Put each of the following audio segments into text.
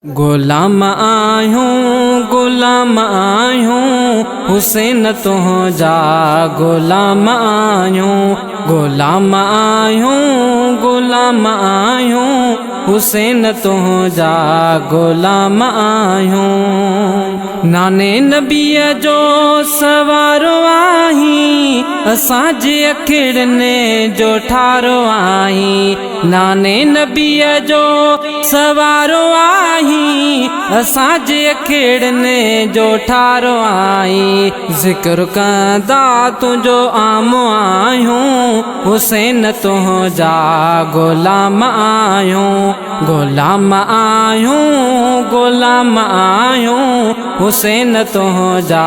गुलाम आयूं गुलाम आयूं हुसैन तुझा गुलाम आयूं गुलाम आयूं गुलाम आयूं हुसैन तुझा गुलाम आयूं। नाने नबीअ जो सवारो आहीं असांजे अखिड़ने जो ठारो आहीं। नाने नबीअ जो सवारो आहीं असांजे अखिड़ने जो ठारो आहीं। ज़िक्र कंदा तुंहिंजो आम आयूं हुसैन तुझा गुलाम आयूं गुलाम आयूं गुलाम आयूं हुसैन तुझा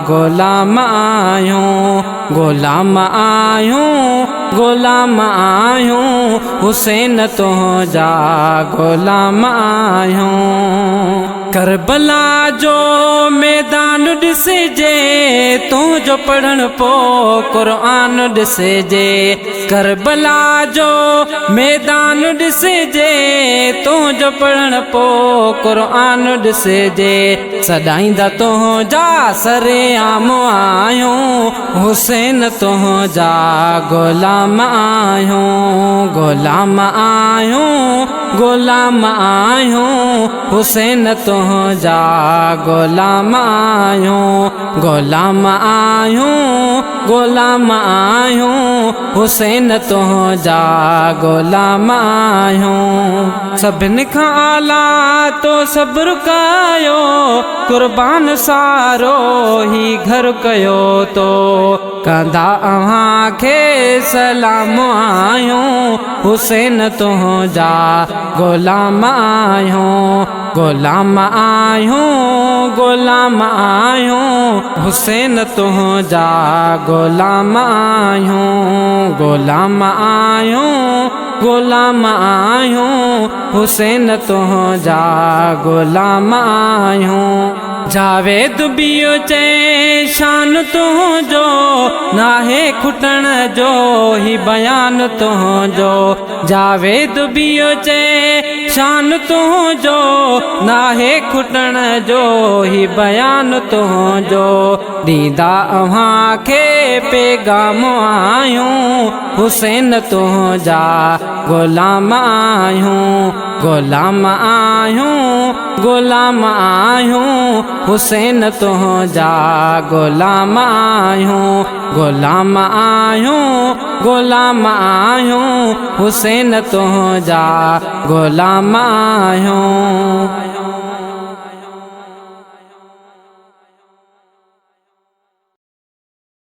गुलाम आयूं गुलाम आयूं गुलाम आयूं हुसैन तुझा गुलाम आयूं। करबला जो मैदान ॾिसजे तुंहिंजो पढ़ण पो क़ुरान ॾिसजे। करबला जो मैदान ॾिसजे तुंहिंजो पढ़ण पो क़ुरान ॾिसजे। सदाईंदा तुंहिंजा सरेआम आयूं हुसैन तुझा गुलाम आयूं गुलाम आयूं गुलाम आयूं हुसैन तुझा गुलाम आयूं गुलाम आयूं गुलाम आयूं हुसैन तुझा गुलाम आयूं। सभिनि खां आला तो सब्र कयो कुर्बान सारो ही घर कयो तो कंदा अव्हां खे सलाम आयूं हुसैन तुझा गुलाम आयूं गुलाम आयूं गुलाम आयूं हुसैन तुझा गुलाम आयूं गुलाम आयूं गुलाम आयूं हुसैन तुझा गुलाम आयूं। जावेद बियो चए शान तुझो नाहे खुटण जो ही बयान तुझो। जावेद बियो चए शान तुझो नाहे खुटण जो ही बयान तुझो। ॾींदा अव्हां खे पैगाम आयूं हुसैन तुझा गुलाम आयूं गुलाम आयूं गुलाम आयूं हुसैन तुझा गुलाम आयूं गुलाम आयूं गुलाम आयूं हुसैन तुझा गुलाम आयूं।